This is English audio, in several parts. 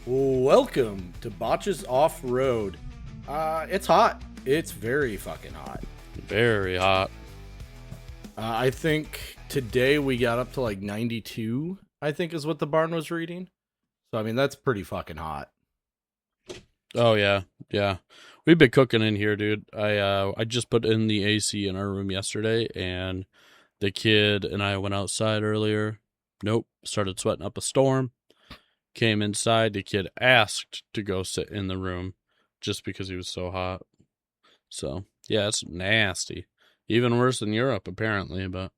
Welcome to Botches Off Road. It's hot. It's very fucking hot. Very hot. I think today we got up to like 92, I think is what the barn was reading. So, I mean, that's pretty fucking hot. Oh yeah, yeah. We've been cooking in here, dude. I just put in the AC in our room yesterday, and the kid and I went outside earlier. Nope, started sweating up a storm. Came inside. The kid asked to go sit in the room, just because he was so hot. So yeah, it's nasty. Even worse than Europe, apparently. But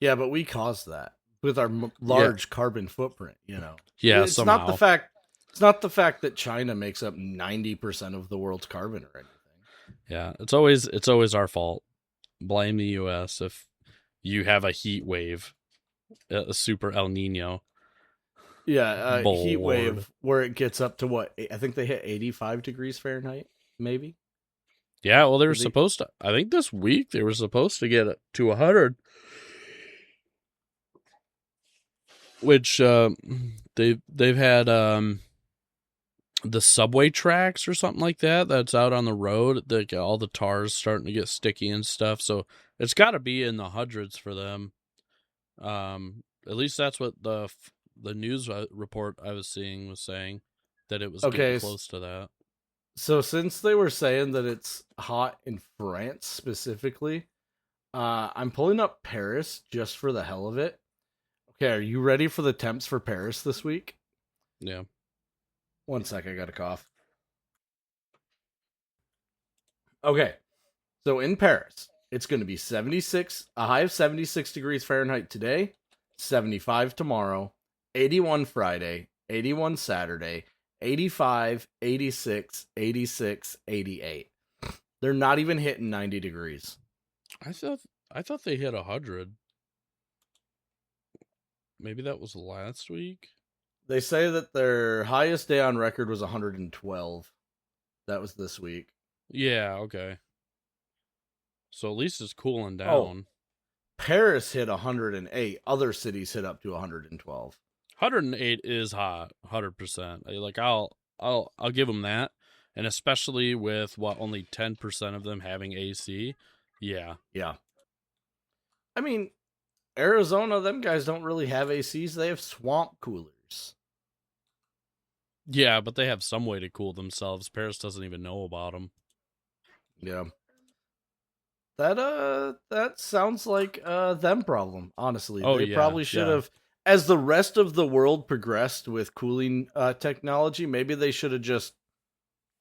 Yeah, but we caused that with our large carbon footprint, yeah, It's somehow. not the fact it's not the fact that China makes up 90% of the world's carbon or anything. Yeah, it's always our fault. Blame the U.S. if you have a heat wave, a super El Nino. Yeah, heat Bored. wave where it gets up to what? I think they hit 85 degrees Fahrenheit, maybe. Yeah, well, they were Did they- supposed to. I think this week they were supposed to get it to 100, which they've had the subway tracks or something like that. That's out on the road. All the tars starting to get sticky and stuff. So it's got to be in the hundreds for them. At least that's what the news report I was seeing was saying, that it was Okay, getting close to that. So since they were saying that it's hot in France specifically, I'm pulling up Paris just for the hell of it. Okay, are you ready for the temps for Paris this week? Yeah. One sec, I got a cough. Okay, so in Paris, it's going to be 76, a high of 76 degrees Fahrenheit today, 75 tomorrow, 81 Friday, 81 Saturday, 85, 86, 86, 88. They're not even hitting 90 degrees. I thought they hit 100. Maybe that was last week. They say that their highest day on record was 112. That was this week. Yeah, okay. So at least it's cooling down. Oh. Paris hit 108. Other cities hit up to 112. 108 is hot, 100%. Like I'll give them that, and especially with only 10% of them having AC. Yeah. Yeah. I mean, Arizona, them guys don't really have ACs. They have swamp coolers. Yeah, but they have some way to cool themselves. Paris doesn't even know about them. Yeah. That sounds like them problem, honestly. Oh, they yeah, probably should yeah. have, as the rest of the world progressed with cooling technology, maybe they should have just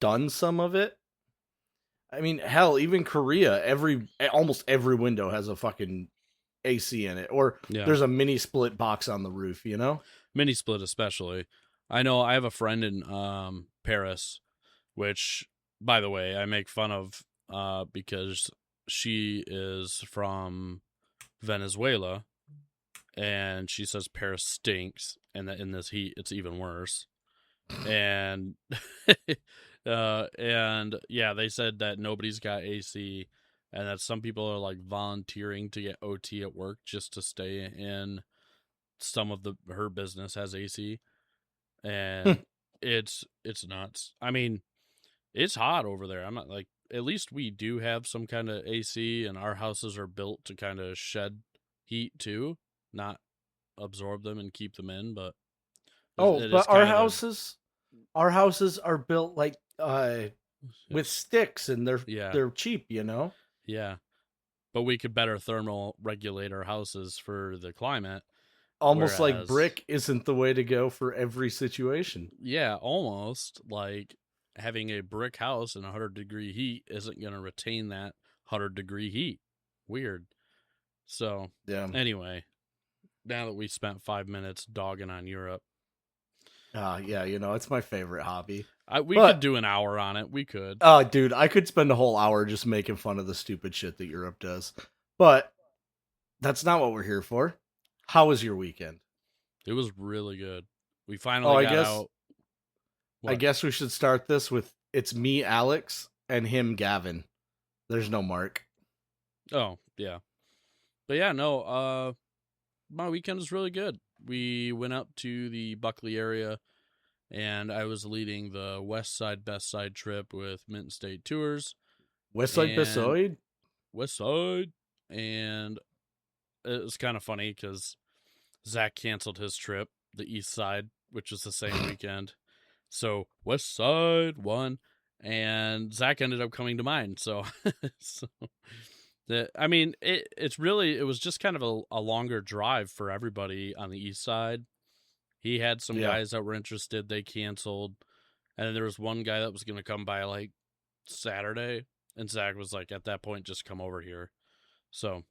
done some of it. I mean, hell, even Korea, almost every window has a fucking AC in it, or Yeah. there's a mini split box on the roof, Mini split especially. I know I have a friend in Paris, which, by the way, I make fun of because she is from Venezuela, and she says Paris stinks, and that in this heat it's even worse. And and yeah, they said that nobody's got AC, and that some people are like volunteering to get OT at work just to stay in. Some of her business has AC, and it's nuts. I mean, it's hot over there. I'm not like, at least we do have some kind of AC, and our houses are built to kind of shed heat too, not absorb them and keep them in. But but our houses are built like with sticks, and they're cheap, Yeah, but we could better thermal regulate our houses for the climate. Almost like brick isn't the way to go for every situation. Yeah, almost like having a brick house in 100-degree heat isn't going to retain that 100-degree heat. Weird. So, yeah. Anyway, now that we spent 5 minutes dogging on Europe. Yeah, it's my favorite hobby. We could do an hour on it. We could. Oh, dude, I could spend a whole hour just making fun of the stupid shit that Europe does. But that's not what we're here for. How was your weekend? It was really good. We finally got out. I guess we should start this with it's me, Alex, and him, Gavin. There's no Mark. Oh, yeah. But yeah, no, my weekend was really good. we went up to the Buckley area, and I was leading the West Side Best Side trip with Minton State Tours Westside and Besoid? West Side, and it was kind of funny because Zach canceled his trip, the East Side, which was the same weekend. So West Side won, and Zach ended up coming to mine. So, I mean, it was just kind of a longer drive for everybody on the East Side. He had some guys that were interested. They canceled. And then there was one guy that was going to come by like Saturday. And Zach was like, at that point, just come over here. So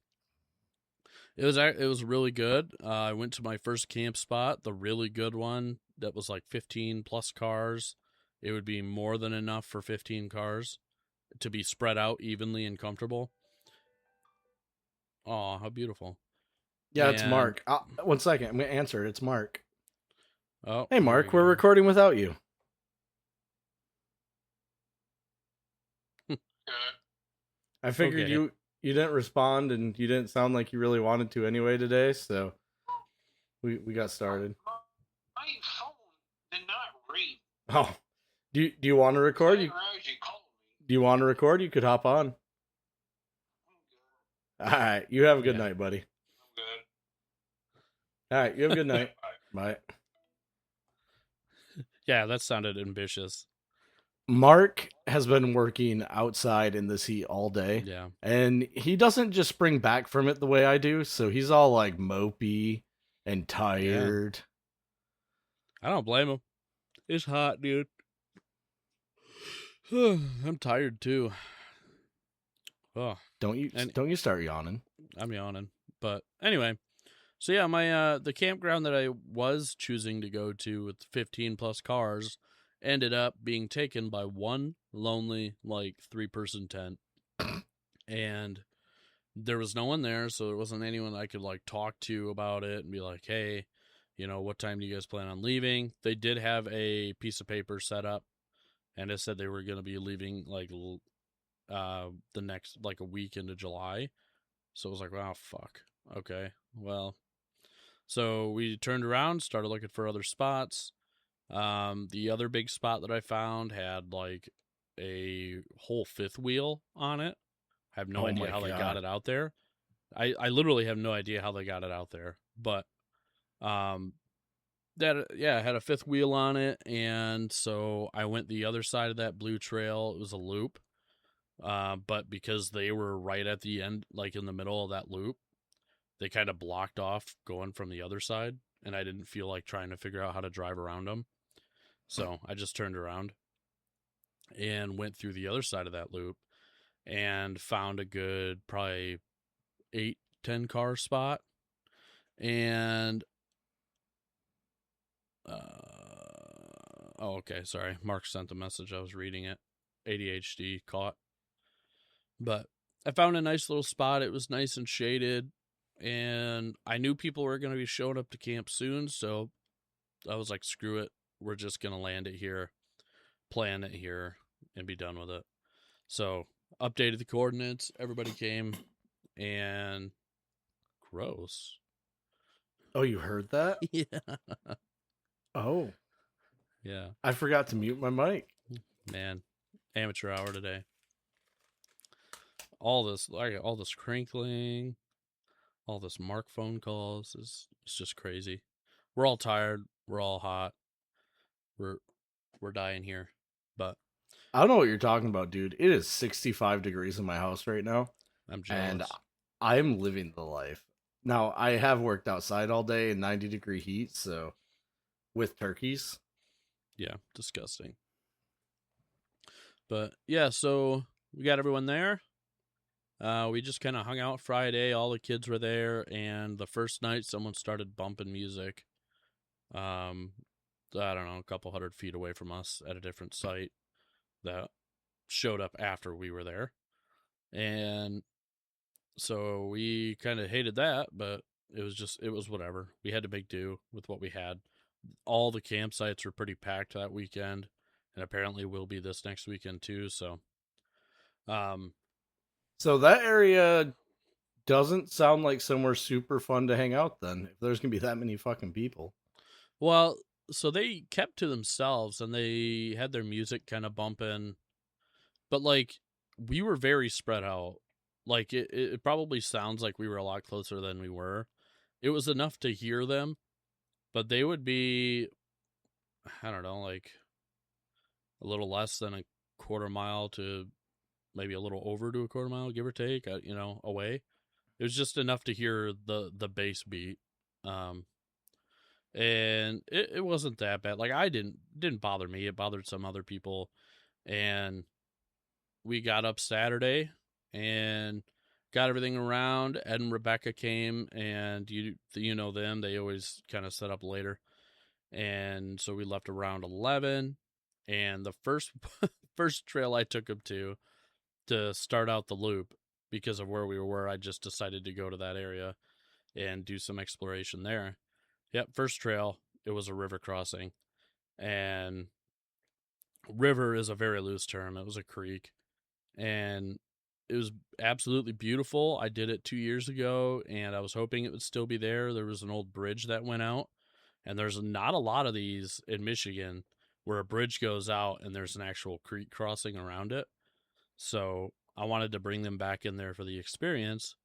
it was really good. I went to my first camp spot, the really good one that was like 15 plus cars. It would be more than enough for 15 cars to be spread out evenly and comfortable. Oh, how beautiful. Yeah, it's Mark. 1 second. I'm going to answer it. It's Mark. Oh, hey, Mark. We're recording without you. I figured you didn't respond and you didn't sound like you really wanted to anyway today, so we got started. My phone did not ring. Oh, do you want to record? Do you want to record? You could hop on. All right, you have a good night, buddy. I'm good. All right, you have a good night. Bye. Yeah, that sounded ambitious. Mark has been working outside in this heat all day. Yeah. And he doesn't just spring back from it the way I do, so he's all like mopey and tired. Yeah. I don't blame him. It's hot, dude. I'm tired too. Oh. Don't you start yawning. I'm yawning. But anyway, so yeah, my the campground that I was choosing to go to with 15 plus cars ended up being taken by one lonely, like, 3-person tent. And there was no one there, so there wasn't anyone I could, like, talk to about it and be like, hey, you know, what time do you guys plan on leaving? They did have a piece of paper set up, and it said they were going to be leaving, like, the next, like, a week into July. So it was like, wow, fuck. Okay, well. So we turned around, started looking for other spots. The other big spot that I found had like a whole fifth wheel on it. I have no idea how they got it out there. I literally have no idea how they got it out there. But that had a fifth wheel on it, and so I went the other side of that blue trail. It was a loop. But because they were right at the end, like in the middle of that loop, they kind of blocked off going from the other side, and I didn't feel like trying to figure out how to drive around them. So I just turned around and went through the other side of that loop and found a good probably 8-10 car spot. And okay, sorry. Mark sent a message. I was reading it. ADHD caught. But I found a nice little spot. It was nice and shaded, and I knew people were going to be showing up to camp soon, so I was like, screw it. We're just going to land it here, plan it here, and be done with it. So, updated the coordinates. Everybody came, and gross. Oh, you heard that? Yeah. Oh. Yeah. I forgot to mute my mic. Man, amateur hour today. All this crinkling, all this Mark phone calls, it's just crazy. We're all tired. We're all hot. We're dying here. But I don't know what you're talking about, dude. It is 65 degrees in my house right now. I'm jealous. And I'm living the life. Now, I have worked outside all day in 90-degree heat, so with turkeys. Yeah, disgusting. But yeah, so we got everyone there. We just kind of hung out Friday. All the kids were there, and the first night someone started bumping music. I don't know, a couple 100 feet away from us at a different site that showed up after we were there. And so we kind of hated that, but it was whatever. We had to make do with what we had. All the campsites were pretty packed that weekend, and apparently will be this next weekend too. So, so that area doesn't sound like somewhere super fun to hang out then, if there's gonna be that many fucking people. Well, so they kept to themselves and they had their music kind of bumping, but like we were very spread out. Like it probably sounds like we were a lot closer than we were. It was enough to hear them, but they would be, I don't know, like a little less than a quarter mile to maybe a little over to a quarter mile, give or take, away. It was just enough to hear the bass beat. And it wasn't that bad. Like I didn't bother me. It bothered some other people. And we got up Saturday and got everything around. Ed and Rebecca came, and you know them. They always kind of set up later. And so we left around 11. And the first first trail I took them to start out the loop, because of where we were, I just decided to go to that area and do some exploration there. Yep, first trail, it was a river crossing. And river is a very loose term. It was a creek. And it was absolutely beautiful. I did it 2 years ago, and I was hoping it would still be there. There was an old bridge that went out, and there's not a lot of these in Michigan where a bridge goes out and there's an actual creek crossing around it. So I wanted to bring them back in there for the experience.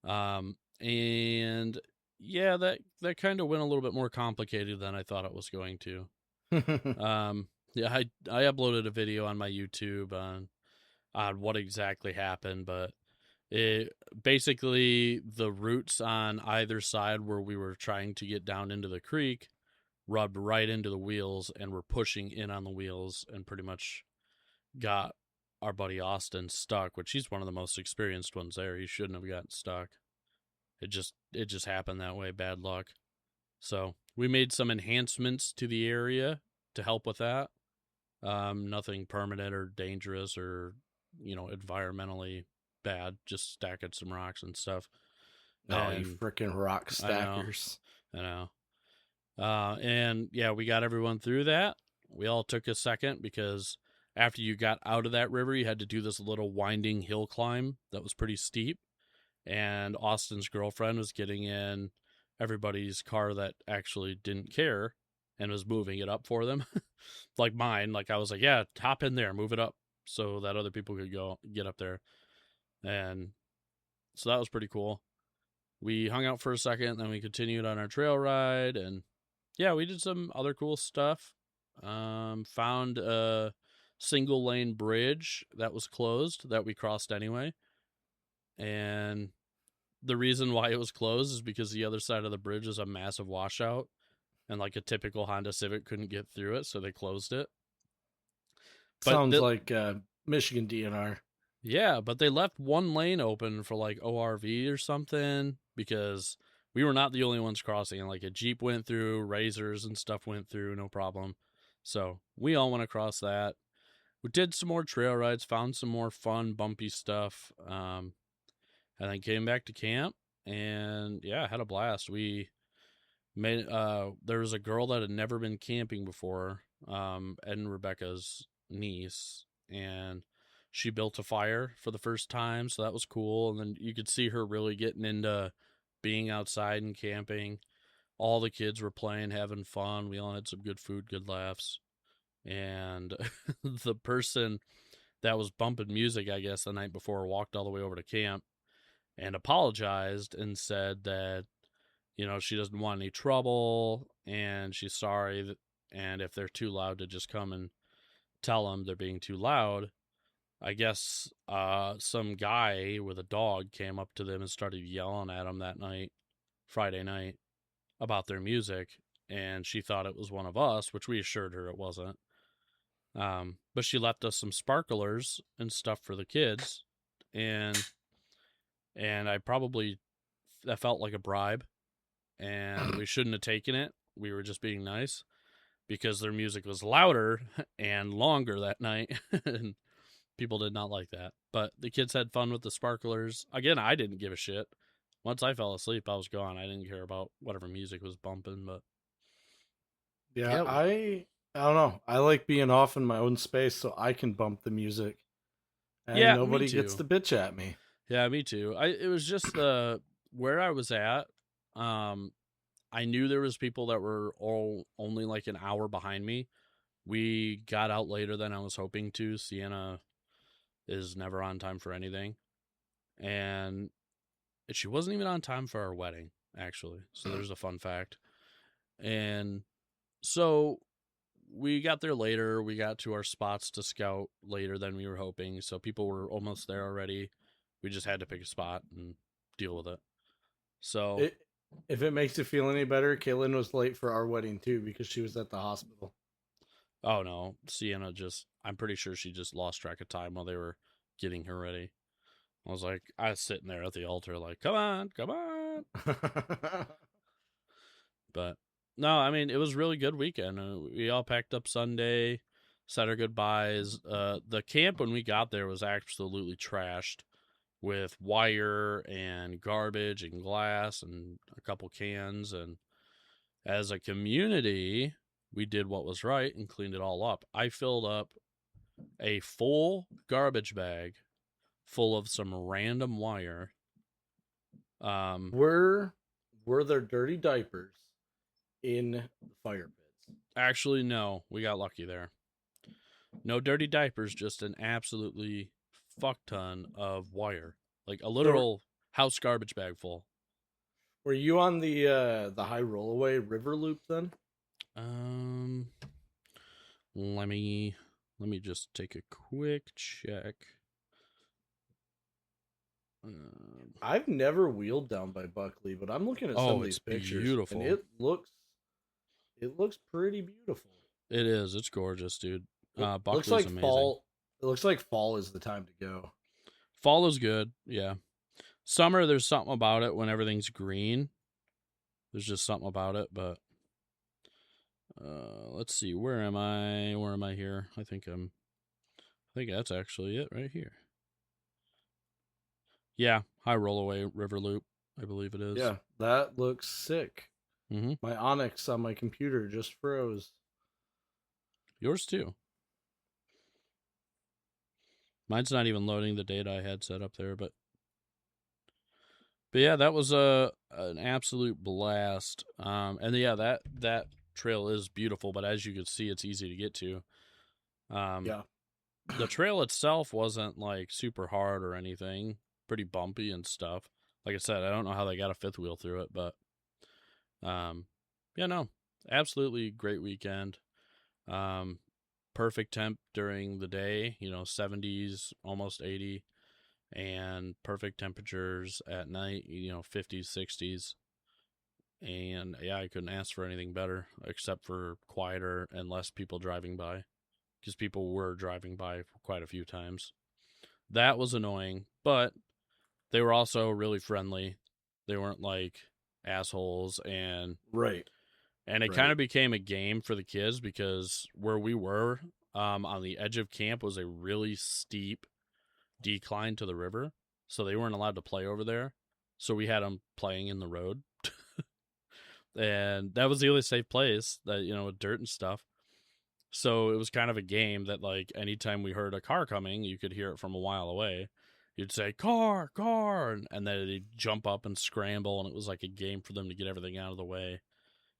And yeah, that kind of went a little bit more complicated than I thought it was going to. Yeah, I uploaded a video on my YouTube on what exactly happened, but it basically, the roots on either side where we were trying to get down into the creek rubbed right into the wheels and were pushing in on the wheels and pretty much got our buddy Austin stuck, which he's one of the most experienced ones there. He shouldn't have gotten stuck. It just happened that way, bad luck. So we made some enhancements to the area to help with that. Nothing permanent or dangerous or, environmentally bad, just stacking some rocks and stuff. Oh, you freaking rock stackers. I know. And yeah, we got everyone through that. We all took a second because after you got out of that river, you had to do this little winding hill climb that was pretty steep. And Austin's girlfriend was getting in everybody's car that actually didn't care and was moving it up for them. Like mine, like I was like, yeah, hop in there, move it up so that other people could go get up there. And so that was pretty cool. We hung out for a second, then we continued on our trail ride, and yeah, we did some other cool stuff. Found a single lane bridge that was closed that we crossed anyway. And the reason why it was closed is because the other side of the bridge is a massive washout, and like a typical Honda Civic couldn't get through it, so they closed it. Sounds like Michigan DNR. Yeah, but they left one lane open for like ORV or something, because we were not the only ones crossing. Like a Jeep went through, Razors and stuff went through, no problem. So we all went across that. We did some more trail rides, found some more fun, bumpy stuff, and then came back to camp. And yeah, had a blast. We made there was a girl that had never been camping before, Ed and Rebecca's niece, and she built a fire for the first time, so that was cool. And then you could see her really getting into being outside and camping. All the kids were playing, having fun. We all had some good food, good laughs. And the person that was bumping music, I guess, the night before walked all the way over to camp and apologized and said that, she doesn't want any trouble and she's sorry, and if they're too loud, to just come and tell them they're being too loud. I guess some guy with a dog came up to them and started yelling at them that night, Friday night, about their music, and she thought it was one of us, which we assured her it wasn't. But she left us some sparklers and stuff for the kids, and that felt like a bribe, and we shouldn't have taken it. We were just being nice because their music was louder and longer that night, and people did not like that. But the kids had fun with the sparklers. Again, I didn't give a shit. Once I fell asleep, I was gone. I didn't care about whatever music was bumping. But yeah, I don't know. I like being off in my own space so I can bump the music. And yeah, nobody me too. gets to bitch at me. Yeah, me too. It was just where I was at. I knew there was people that were all only like an hour behind me. We got out later than I was hoping to. Sienna is never on time for anything, and she wasn't even on time for our wedding, actually. So there's a fun fact. And so we got there later. We got to our spots to scout later than we were hoping. So people were almost there already. We just had to pick a spot and deal with it. So If it makes you feel any better, Kaylin was late for our wedding too because she was at the hospital. oh no, Sienna I'm pretty sure she just lost track of time while they were getting her ready. I was sitting there at the altar like, come on. But no, I mean, it was a really good weekend. We all packed up Sunday, said our goodbyes. The camp when we got there was absolutely trashed with wire and garbage and glass and a couple cans. And as a community, we did what was right and cleaned it all up. I filled up a full garbage bag full of some random wire. Were there dirty diapers in the fire pits? Actually, no. We got lucky there. No dirty diapers, just an absolutely fuck ton of wire. Like a literal house garbage bag full. Were you on the high rollaway river loop then? Let me just take a quick check. I've never wheeled down by Buckley, but I'm looking at some of these pictures. Beautiful. And it looks pretty beautiful. It is. It's gorgeous, dude. It Buckley's looks like amazing. fall. It looks like fall is the time to go. Fall is good, yeah. Summer, there's something about it when everything's green. There's just something about it, but let's see. Where am I? Where am I here? I think that's actually it right here. Yeah, high rollaway river loop, I believe it is. Yeah, that looks sick. Mm-hmm. My Onyx on my computer just froze. Yours too. Mine's not even loading the data I had set up there, but yeah, that was an absolute blast. And yeah, that trail is beautiful, but as you can see, it's easy to get to. Yeah. The trail itself wasn't like super hard or anything. Pretty bumpy and stuff. Like I said, I don't know how they got a fifth wheel through it, but yeah, no, absolutely great weekend. Perfect temp during the day, 70s, almost 80, and perfect temperatures at night, 50s, 60s. And yeah, I couldn't ask for anything better except for quieter and less people driving by, because people were driving by quite a few times. That was annoying, but they were also really friendly. They weren't like assholes, and Right. And it kind of became a game for the kids because where we were on the edge of camp was a really steep decline to the river. So they weren't allowed to play over there. So we had them playing in the road. And that was the only safe place that, with dirt and stuff. So it was kind of a game that, like, anytime we heard a car coming, you could hear it from a while away. You'd say, car, and then they'd jump up and scramble. And it was like a game for them to get everything out of the way.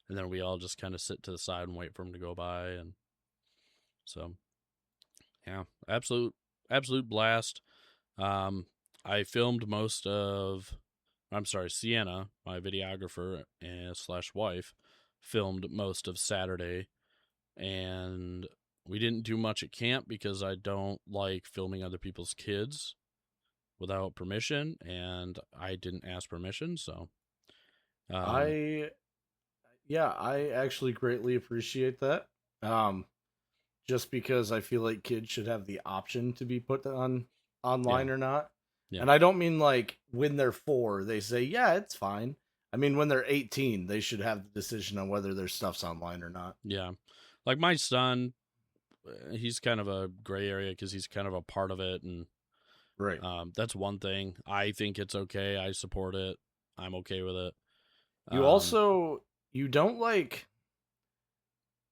And then we all just kind of sit to the side and wait for them to go by. And so, yeah, absolute blast. I filmed Sienna, my videographer / wife, filmed most of Saturday. And we didn't do much at camp because I don't like filming other people's kids without permission. And I didn't ask permission, so. I actually greatly appreciate that. Just because I feel like kids should have the option to be put online or not. Yeah. And I don't mean like when they're 4, they say, yeah, it's fine. I mean, when they're 18, they should have the decision on whether their stuff's online or not. Yeah. Like my son, he's kind of a gray area because he's kind of a part of it. And right. That's one thing. I think it's okay. I support it. I'm okay with it. You don't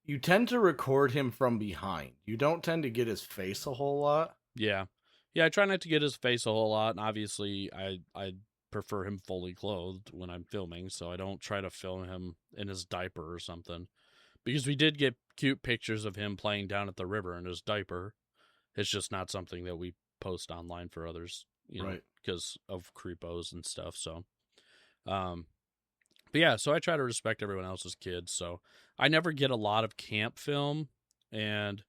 you tend to record him from behind. You don't tend to get his face a whole lot. Yeah. Yeah, I try not to get his face a whole lot, and obviously I prefer him fully clothed when I'm filming, so I don't try to film him in his diaper or something. Because we did get cute pictures of him playing down at the river in his diaper. It's just not something that we post online for others, Right. because of creepos and stuff. So, um, but yeah, so I try to respect everyone else's kids. So I never get a lot of camp film, and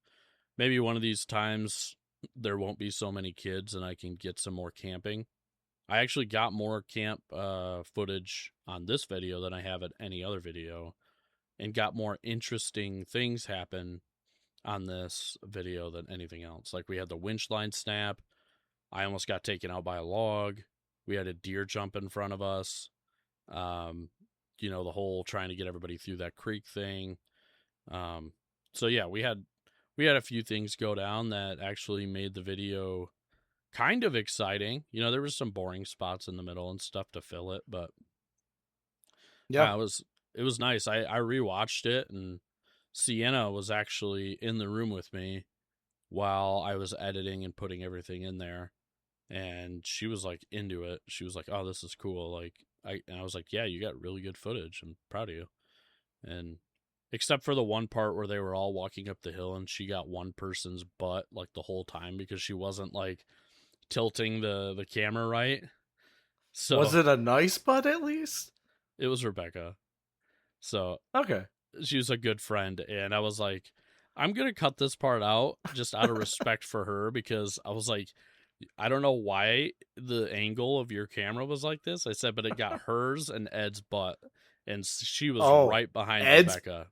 maybe one of these times there won't be so many kids and I can get some more camping. I actually got more camp footage on this video than I have at any other video, and got more interesting things happen on this video than anything else. Like we had the winch line snap. I almost got taken out by a log. We had a deer jump in front of us. The whole trying to get everybody through that creek thing. So yeah, we had a few things go down that actually made the video kind of exciting. There was some boring spots in the middle and stuff to fill it, but Yeah. it was nice. I rewatched it, and Sienna was actually in the room with me while I was editing and putting everything in there, and she was like into it. She was like, "Oh, this is cool." And I was like, "Yeah, you got really good footage. I'm proud of you." And except for the one part where they were all walking up the hill and she got one person's butt like the whole time because she wasn't like tilting the camera right. So Was it a nice butt at least? it was Rebecca. So Okay. she was a good friend, and I was like, I'm gonna cut this part out just out of respect for her, because I was like, I don't know why the angle of your camera was like this. I said, but it got hers and Ed's butt, and she was Oh, right behind Ed's- Rebecca.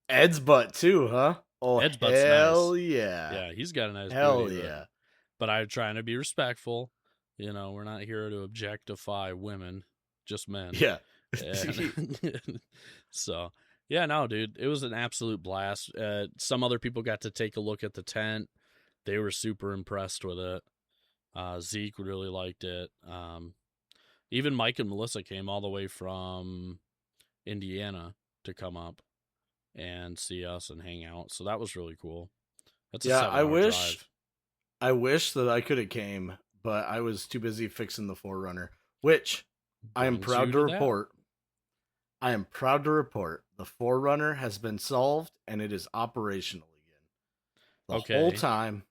Ed's butt too, huh? Oh, Ed's butt's hell nice. yeah. Yeah, he's got a nice Hell booty, yeah. but I'm trying to be respectful. We're not here to objectify women, just men. Yeah. And so, yeah, no, dude, it was an absolute blast. Some other people got to take a look at the tent. They were super impressed with it. Zeke really liked it. Even Mike and Melissa came all the way from Indiana to come up and see us and hang out. So that was really cool. That's a Yeah, 7-hour drive. I wish that I could have came, but I was too busy fixing the Forerunner, which I am Brings proud you to to that. report. I am proud to report the Forerunner has been solved and it is operational again. The Okay. whole time,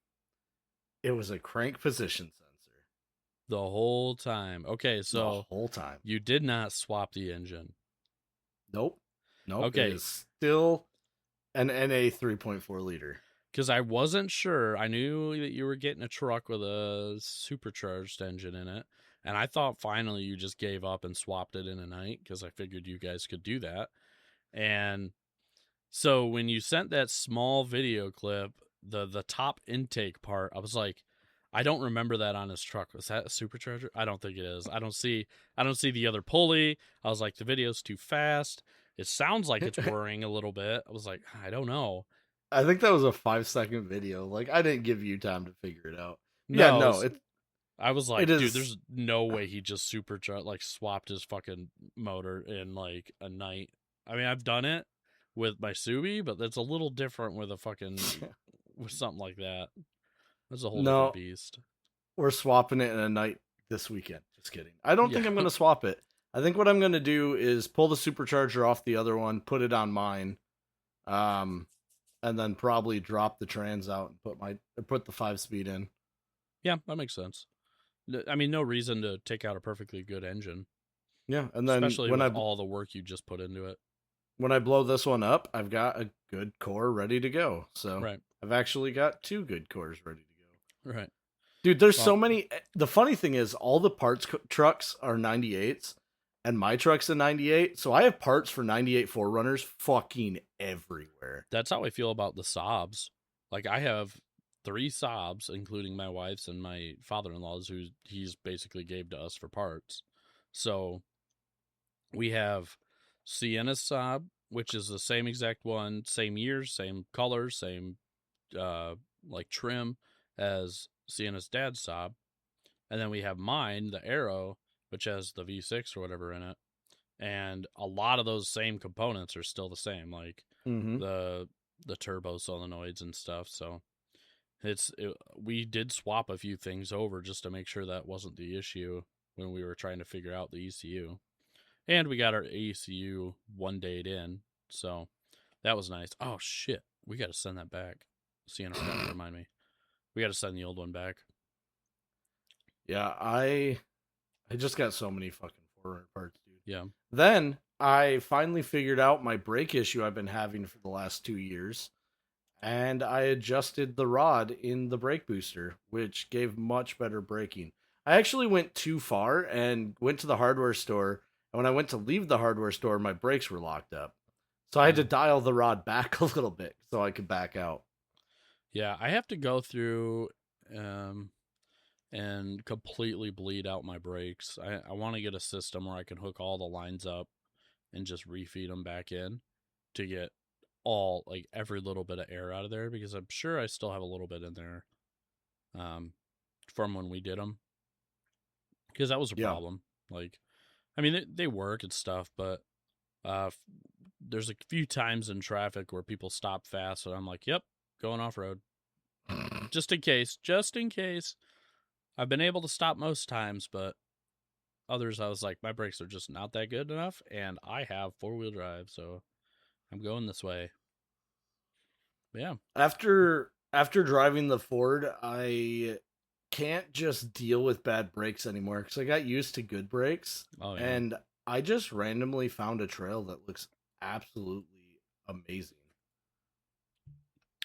it was a crank position sensor. The whole time. Okay, The so whole time. you did not swap the engine. Nope. Okay. It is still an NA 3.4 liter. Because I wasn't sure. I knew that you were getting a truck with a supercharged engine in it. And I thought finally you just gave up and swapped it in a night, because I figured you guys could do that. And so when you sent that small video clip, the top intake part, I was like, I don't remember that on his truck. Was that a supercharger? I don't think it is. I don't see the other pulley. I was like, the video's too fast. It sounds like it's whirring a little bit. I was like, I don't know. I think that was a 5-second video. Like, I didn't give you time to figure it out. I was like, it dude, is- there's no way he just supercharged, like swapped his fucking motor in like a night. I mean, I've done it with my Subi, but that's a little different with a fucking with something like that. That's a whole No. different beast. We're swapping it in a night this weekend. Just kidding. I don't think Yeah. I'm going to swap it. I think what I'm going to do is pull the supercharger off the other one, put it on mine, and then probably drop the trans out and put the 5-speed in. Yeah, that makes sense. I mean, no reason to take out a perfectly good engine, Yeah, and then especially when with all the work you just put into it. when I blow this one up, I've got a good core ready to go. So Right, I've actually got 2 good cores ready to go. right. Dude, there's so Well- many. The funny thing is, all the parts trucks are 98s, and my truck's a 98. So I have parts for 98 Forerunners fucking everywhere. That's how I feel about the Saabs. Like, I have 3 Saabs, including my wife's and my father-in-law's, who he's basically gave to us for parts. So we have Sienna's Saab, which is the same exact one, same year, same color, same like trim as Sienna's dad's Saab. And then we have mine, the Arrow, which has the V6 or whatever in it. And a lot of those same components are still the same, like Mm-hmm. the turbo solenoids and stuff. So we did swap a few things over just to make sure that wasn't the issue when we were trying to figure out the ECU. And we got our ECU one date in, so that was nice. Oh shit, we got to send that back. Sienna forgot to remind me. We got to send the old one back. Yeah, I just got so many fucking forward parts, dude. Yeah. Then I finally figured out my brake issue I've been having for the last 2 years, and I adjusted the rod in the brake booster, which gave much better braking. I actually went too far and went to the hardware store, and when I went to leave the hardware store, my brakes were locked up. So I had to dial the rod back a little bit so I could back out. Yeah, I have to go through and completely bleed out my brakes. I want to get a system where I can hook all the lines up and just refeed them back in to get every little bit of air out of there, because I'm sure I still have a little bit in there from when we did them, because that was a problem. Like, I mean, they work and stuff, but there's a few times in traffic where people stop fast, and I'm like, yep, going off road. Just in case. I've been able to stop most times, but others I was like, my brakes are just not that good enough, and I have 4-wheel drive, so I'm going this way. But yeah. After driving the Ford, I can't just deal with bad brakes anymore because I got used to good brakes. Oh, yeah. And I just randomly found a trail that looks absolutely amazing.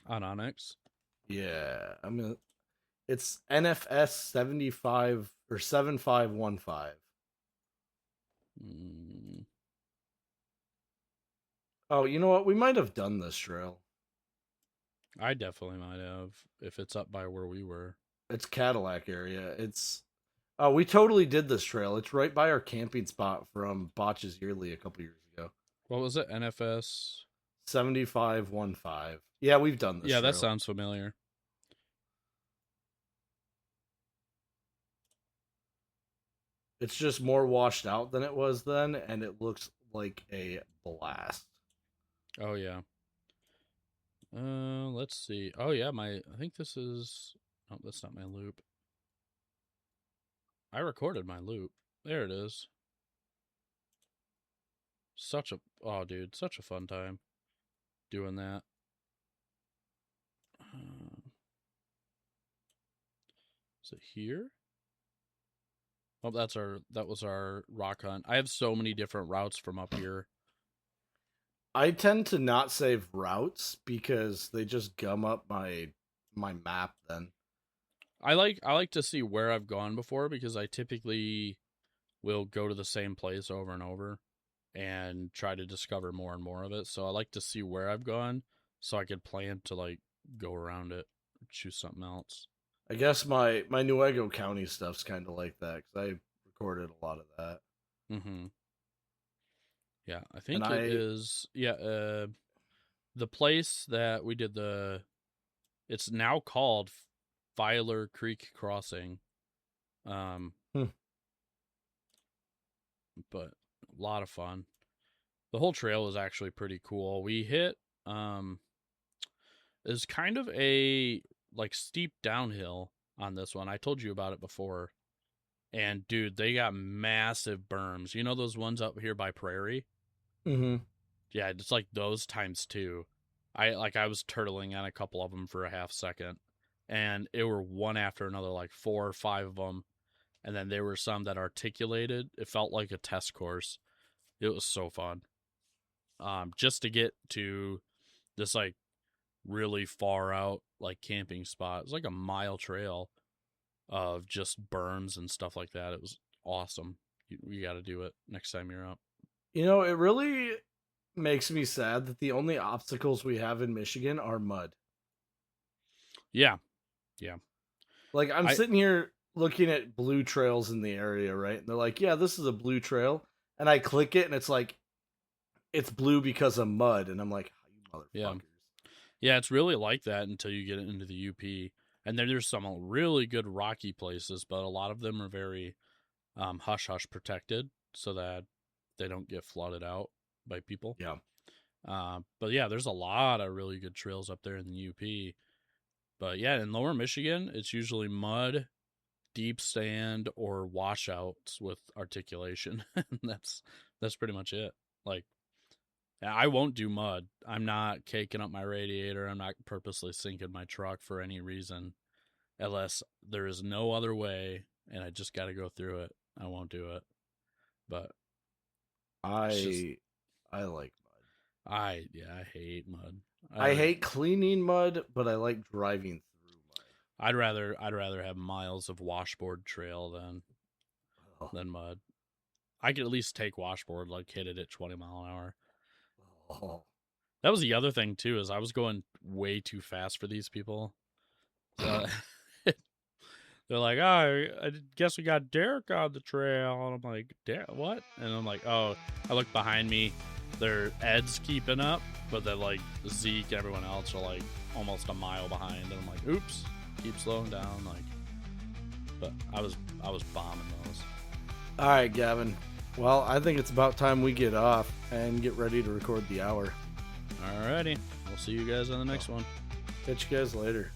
On Onyx? Yeah, it's NFS 75 or 7515. Oh, you know what? We might have done this trail. I definitely might have, if it's up by where we were. It's Cadillac area. We totally did this trail. It's right by our camping spot from Botches Yearly a couple years ago. What was it? NFS 7515. Yeah, we've done this. Yeah, trail. that sounds familiar. It's just more washed out than it was then, and it looks like a blast. Oh yeah. Let's see. Oh yeah, I think this is. Oh, that's not my loop. I recorded my loop. There it is. Such a fun time doing that. Is it here? Oh, that was our rock hunt. I have so many different routes from up here. I tend to not save routes because they just gum up my map then. I like to see where I've gone before, because I typically will go to the same place over and over and try to discover more and more of it. So I like to see where I've gone so I could plan to like go around it or choose something else. I guess my Newego County stuff's kind of like that because I recorded a lot of that. Mm-hmm. Yeah, I think is. Yeah, the place that we did it's now called Filer Creek Crossing. But a lot of fun. The whole trail is actually pretty cool. We hit is kind of a like steep downhill on this one. I told you about it before. And dude, they got massive berms. You know those ones up here by Prairie? Mm-hmm. Yeah, it's like those times 2. I was turtling on a couple of them for a half second, and it were one after another, like 4 or 5 of them, and then there were some that articulated. It felt like a test course. It was so fun. Just to get to this like really far out like camping spot. It's like a mile trail of just berms and stuff like that. It was awesome. You got to do it next time you're up. You know, it really makes me sad that the only obstacles we have in Michigan are mud. Yeah. Like, I'm sitting here looking at blue trails in the area, right? And they're like, yeah, this is a blue trail. And I click it, and it's like, it's blue because of mud. And I'm like, you motherfuckers. Yeah, it's really like that until you get into the UP. And then there's some really good rocky places, but a lot of them are very hush-hush protected so that they don't get flooded out by people. Yeah. But yeah, there's a lot of really good trails up there in the UP. But yeah, in Lower Michigan, it's usually mud, deep sand, or washouts with articulation. that's pretty much it. Like, I won't do mud. I'm not caking up my radiator. I'm not purposely sinking my truck for any reason, unless there is no other way and I just got to go through it. I won't do it. But I like mud. I hate mud. I hate cleaning mud, but I like driving through mud. I'd rather have miles of washboard trail than mud. I could at least take washboard, like hit it at 20 mile an hour. Oh. That was the other thing too, is I was going way too fast for these people. So they're like, "Oh, I guess we got Derek on the trail," and I'm like, "Derek, what?" And I'm like, "Oh," I look behind me. Their Ed's keeping up, but then like Zeke and everyone else are like almost a mile behind, and I'm like, "Oops, keep slowing down." Like, but I was bombing those. All right, Gavin. Well, I think it's about time we get off and get ready to record the hour. Alrighty, we'll see you guys on the next one. Catch you guys later.